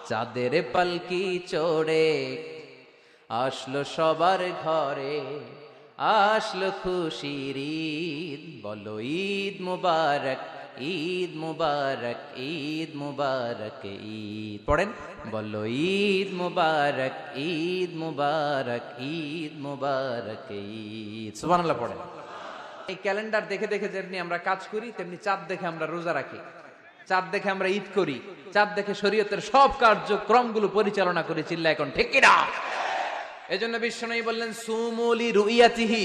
চাঁদের পালকি চড়ে আসলো সবার ঘরে, আসলো খুশির ঈদ, বলো ঈদ মুবারক, ঈদ মুবারক, ঈদ মুবারক, ঈদ পড়েন, বলো ঈদ মুবারক, ঈদ মুবারক, ঈদ মুবারক, ঈদ। সুবহানাল্লাহ পড়েন। এই ক্যালেন্ডার দেখে দেখে যেমনি আমরা কাজ করি, তেমনি চাঁদ দেখে আমরা রোজা রাখি, চাঁদ দেখে আমরা ঈদ করি, চাঁদ দেখে শরীয়তের সব কার্যক্রমগুলো পরিচালনা করি। চিল্লা এখন ঠিক কিনা? এজন্য বিশ্বনবী বললেন সুমু লিরুইয়াতিহি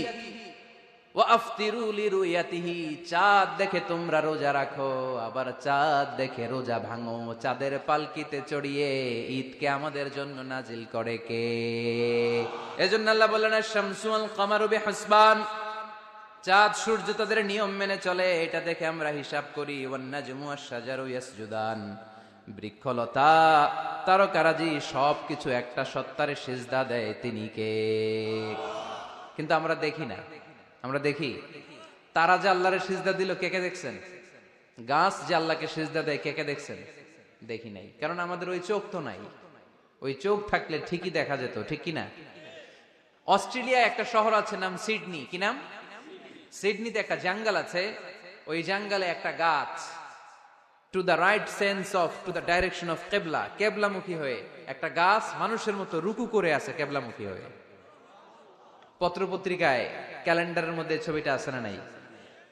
ওয়া আফতিরু লিরুইয়াতিহি, চাঁদ দেখে তোমরা রোজা রাখো, আবার চাঁদ দেখে রোজা ভাঙো। চাঁদের পালকিতে চড়িয়ে ঈদকে আমাদের জন্য নাজিল করে কে? এজন্য আল্লাহ বললেন আশ-শামসু ওয়াল কামারু বিহুসবান, চাঁদ সূর্য তাদের নিয়ম মেনে চলে, এটা দেখে আমরা হিসাব করি। ওয়ান নাজমু ওয়াশ-শাজারু ইয়াসজুদান, বৃক্ষলতা তারকারাজি সবকিছু একটা সত্তারে সিজদা দেয়, তিনি কে? কিন্তু আমরা দেখি না। আমরা দেখি তারা যে আল্লাহরে সিজদা দিল, কে কে দেখছেন? গাছ যে আল্লাহকে সিজদা দেয়, কে কে দেখছেন? দেখি নাই, কারণ আমাদের ওই চোখ তো নাই। ওই চোখ থাকলে ঠিকই দেখা যেত, ঠিক কিনা? অস্ট্রেলিয়া একটা শহর আছে নাম সিডনি, কি নাম? সিডনিতে একটা জঙ্গল আছে, ওই জঙ্গলে একটা গাছ to the right sense of to the direction of কেবলা, কেবলামুখী হয়ে একটা গাছ মানুষের মতো রুকু করে আছে কেবলামুখী হয়ে। পত্রপত্রিকায় ক্যালেন্ডারের মধ্যে ছবিটা আছে না নাই?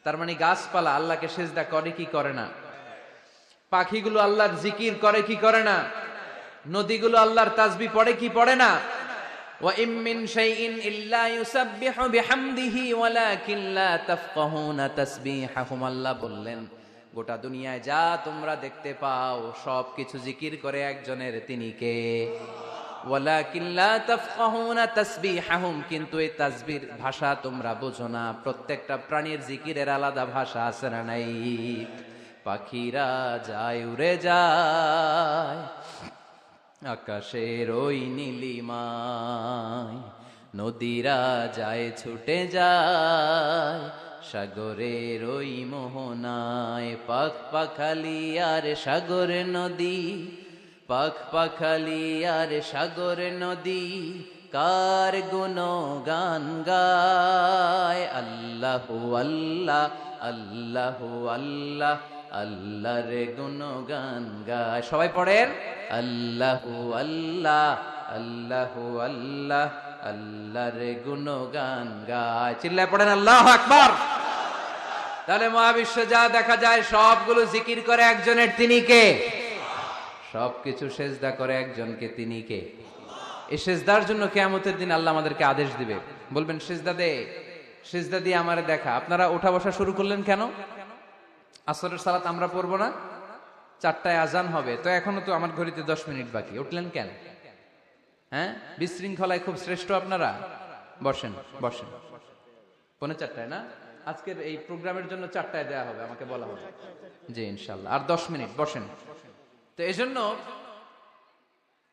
তার মানে গাছপালা আল্লাহকে সিজদা করে কি করে না? পাখিগুলো আল্লাহর জিকির করে কি করে না? নদীগুলো আল্লাহর তাসবিহ পড়ে কি পড়ে না? ওয়া ইম মিন শাইইন ইল্লা ইউসাব্বিহু বিহামদিহি ওয়ালাকিন লা তাফকাহুনা তাসবিহাহুম, আল্লাহ বললেন গোটা দুনিয়ায় যা তোমরা দেখতে পাও সবকিছু জিকির করে একজনের, তিনি কে? ওয়ালাকিন লা তাফকাহুনা তাসবিহাহুম, কিন্তু এই তাসবির ভাষা তোমরা বোঝো না। প্রত্যেকটা প্রাণীর জিকিরের আলাদা ভাষা আছে না নাই? পাখিরা যায় উড়ে যায় আকাশের ওই নীলিমায়, নদীরা যায় ছুটে যায় সাগরের ওই মোহনায়। পাখ পাখালি আর সাগর নদী, পাখ পাখালি আর সাগর নদী, কার গুণগান গায়? আল্লাহু আল্লাহ, আল্লাহু আল্লাহ, আল্লাহর গুণগান গায়। সবাই পড়েন আল্লাহু আল্লাহ, আল্লাহু আল্লাহ, আল্লাহর গুণগান গায়। চিল্লায় পড়েন আল্লাহু আকবার। তাহলে মহাবিশ্বে যা দেখা যায় সবগুলো জিকির করে একজনের, তিনি কে? সবকিছু সেজদা করে একজনকে, তিনি কে? এই সেজদার জন্য কিয়ামতের দিন আল্লাহ আমাদেরকে আদেশ দিবে, বলবেন সেজদা দে, সেজদা দিয়ে আমারে দেখা। আপনারা ওঠা বসা শুরু করলেন কেন? আসরের সালাত আমরা পড়বো না, 4টায় আজান হবে, তো এখনো তো আমার ঘড়িতে 10 মিনিট বাকি, উঠলেন কেন? হ্যাঁ, বিশৃঙ্খলায় খুব শ্রেষ্ঠ আপনারা। বসেন বসেন, 3:45 না? আজকের এই প্রোগ্রামের জন্য 4টায় দেয়া হবে, আমাকে বলা হবে। জি ইনশাল্লাহ, আর 10 মিনিট বসেন। তো এজন্য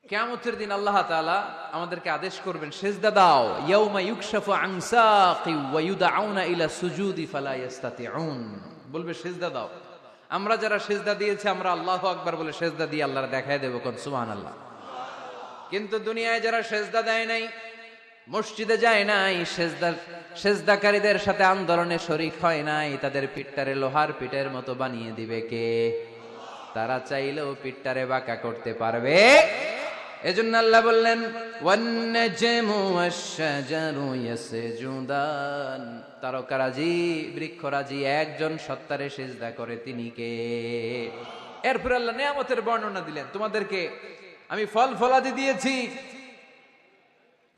কিয়ামতের দিন আল্লাহ তাআলা আমাদেরকে আদেশ করবেন সেজদা দাও। ইয়াউমা ইউকশাফু আন সাকি ওয়া ইউদআউনা ইলা সুজুদি ফালা ইস্তাতিউন, বলবে সেজদা দাও। আমরা যারা সেজদা দিয়েছি আমরা আল্লাহু আকবার বলে সেজদা দিয়ে আল্লাহর দেখায় দেব, কোন সুবহানাল্লাহ। কিন্তু দুনিয়ায় যারা সেজদা দেয় নাই, মসজিদে যায় নাই, সেজদাকারীদের সাথে আন্দোলনে শরীক হয় নাই, তাদের পিঠটারে লোহার পিঠের মতো বানিয়ে দিবে কে? তারা চাইলেও পিঠটারে বাঁকা করতে পারবে? এজন্য আল্লাহ বললেন ওয়ান নাজমু ওয়াশ-শাজারু ইয়াসজুদান, তারকারাজি বৃক্ষরাজি একজন সত্তারে সিজদা করে, তিনি কে? এরপর আল্লাহ নিয়ামতের বর্ণনা দিলেন, তোমাদেরকে আমি ফল ফলাদি দিয়েছি,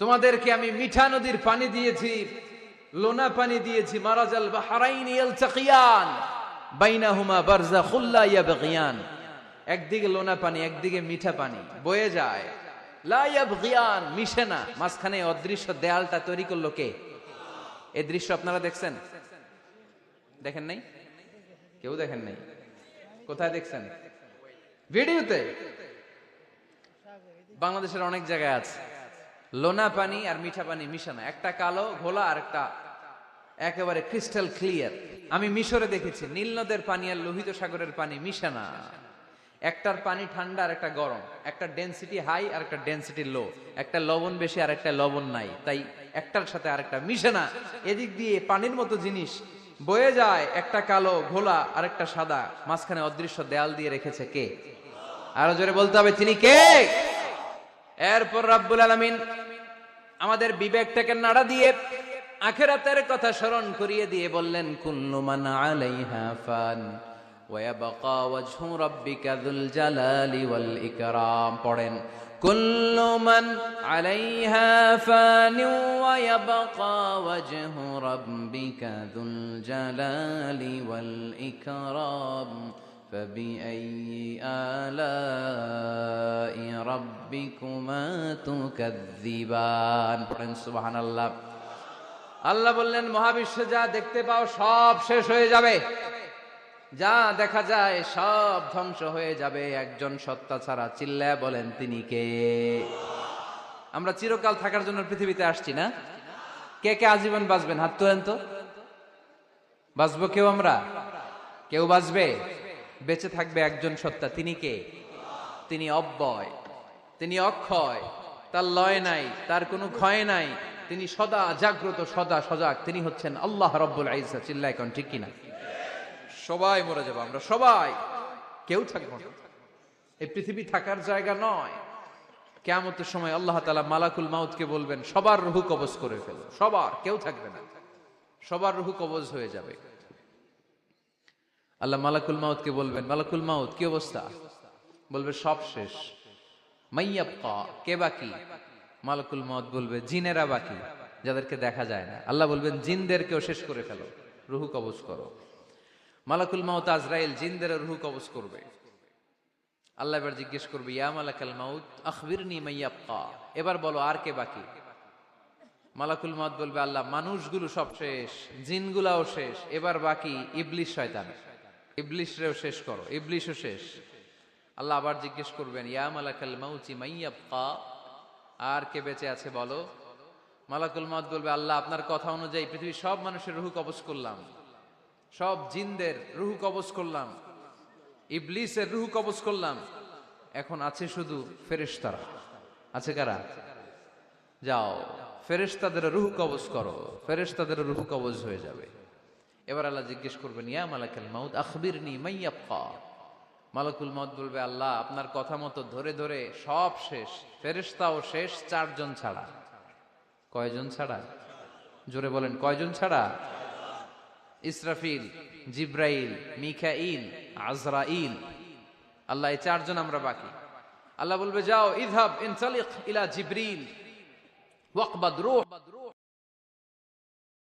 তোমাদেরকে আমি মিঠা নদীর পানি দিয়েছি, লোনা পানি দিয়েছি। মারাজাল বাহরাইনি ইয়ালতাকিয়ান বাইনাহুমা বারযাখুল লা ইয়াবগিয়ান, একদিকে লোনা পানি একদিকে মিঠা পানি বয়ে যায়, লা ইয়াবগিয়ান, মিশে না, মাঝখানে অদৃশ্য দেয়ালটা তৈরি করলো কে? এই দৃশ্য আপনারা দেখছেন? দেখেন নাই? কেউ দেখেন নাই? কোথায় দেখছেন? ভিডিওতে। বাংলাদেশের অনেক জায়গায় আছে লোনা পানি আর মিঠা পানি মিশানো, একটা কালো ঘোলা আর একটা একেবারে ক্রিস্টাল ক্লিয়ার। আমি মিশরে দেখেছি নীল নদের পানি আর লোহিত সাগরের পানি মিশানা। একটার পানি ঠান্ডা আর একটা গরম, একটা ডেনসিটি হাই আর একটা ডেনসিটি লো, একটা লবণ বেশি আর একটা লবণ নাই, তাই একটার সাথে আরেকটা মিশে না। এদিক দিয়ে পানির মতো জিনিস বয়ে যায়, একটা কালো ঘোলা আর একটা সাদা, মাঝখানে অদৃশ্য দেয়াল দিয়ে রেখেছে কে? আরো জোরে বলতে হবে, তিনি কে? এরপর রাব্বুল আলামিন আমাদের বিবেকটাকে নাড়া দিয়ে আখিরাতের কথা স্মরণ করিয়ে দিয়ে বললেন, কুল্লু মান আলাইহা ফান ওয়া ইয়াবকা ওয়াজহু রাব্বিকা যুল জালালি ওয়াল ইকরাম। পড়েন, কুল্লু মান আলাইহা ফান ওয়া ইয়াবকা ওয়াজহু রাব্বিকা যুল জালালি ওয়াল ইকরাম فبأي آلاء ربكما تكذبان। পড়েন সুবহানাল্লাহ। আল্লাহ বললেন, মহাবিশ্বে যা দেখতে পাও সব শেষ হয়ে যাবে, যা দেখা যায় সব ধ্বংস হয়ে যাবে একজন সত্তা ছাড়া। চিল্লায়া বলেন, তিনি কে? আমরা চিরকাল থাকার জন্য পৃথিবীতে আসছি না? কে কে আজীবন বাঁচবেন? হাত তোলেন তো। বাঁচবো কেউ? আমরা কেউ বাঁচবে? বেঁচে থাকবে একজন সত্তা, তিনি কে? তিনি অব্যয়, তিনি অক্ষয়, তার লয় নাই, তার কোনো ক্ষয় নাই, তিনি সদা জাগ্রত, সদা সজাগ, তিনি হচ্ছেন আল্লাহ রাব্বুল ইজ্জত। চিল্লায় কোন ঠিক কিনা? সবাই মরে যাবো আমরা, সবাই, কেউ থাকবো না। এই পৃথিবী থাকার জায়গা নয়। কিয়ামতের সময় আল্লাহ তাআলা মালাকুল মাউতকে বলবেন, সবার রূহ কবজ করে ফেলো, সবার, কেউ থাকবে না, সবার রূহ কবজ হয়ে যাবে। আল্লাহ মালাকুল মাউতকে বলবেন, মালাকুল মাউত কি অবস্থা? বলবে সব শেষ। মাইয়াবকা, কে বাকি? মালাকুল মাউত বলবে জিনেরা বাকি, যাদেরকে দেখা যায় না। আল্লাহ বলবেন জিনদেরকেও শেষ করে ফেলো, রূহ কবজ করো। মালাকুল মাউত আজরাইল জিনদের রূহ কবজ করবে। আল্লাহ এবার জিজ্ঞেস করবে, ইয়া মালাকাল মাউত আখবিরনি মাইয়াবকা, এবার বলো আর কে বাকি? মালাকুল মাউত বলবে, আল্লাহ মানুষগুলো সব শেষ, জিনগুলাও শেষ, এবার বাকি ইবলিস শয়তান, ইবলিসরেও শেষ করো, ইবলিসও শেষ। আল্লাহ আবার জিজ্ঞেস করবেন, ইয়া মালাকাল মাউতি মাইয়াবকা, আর কে বেঁচে আছে বলো? মালাকুল মাউত বলবে, আল্লাহ আপনার কথা অনুযায়ী পৃথিবীর সব মানুষের রূহ কবজ করলাম, সব জিনদের রূহ কবজ করলাম, ইবলিসের রূহ কবজ করলাম, এখন আছে শুধু ফেরেশতারা। আছে কারা? যাও ফেরেশতাদের রূহ কবজ করো, ফেরেশতাদের রূহ কবজ হয়ে যাবে। এবার আল্লাহ জিজ্ঞেস করবেন, ইয়া মালাকাল মাউত আখবিরনি মাইয়াবকা। মালাকুল মাউত বলবে, আল্লাহ আপনার কথা মতো ধরে ধরে সব শেষ, ফেরেশতাও শেষ, চারজন ছাড়া। কয়জন ছাড়া? জোরে বলেন, কয়জন ছাড়া? ইসরাফিল, জিব্রাইল, মিকাইল, আজরাইল। আল্লাহ এই চারজন আমরা বাকি। আল্লাহ বলবে, যাও ইযহাব ইনতালিক ইলা জিবরিল ওয়াকবাদ রূহ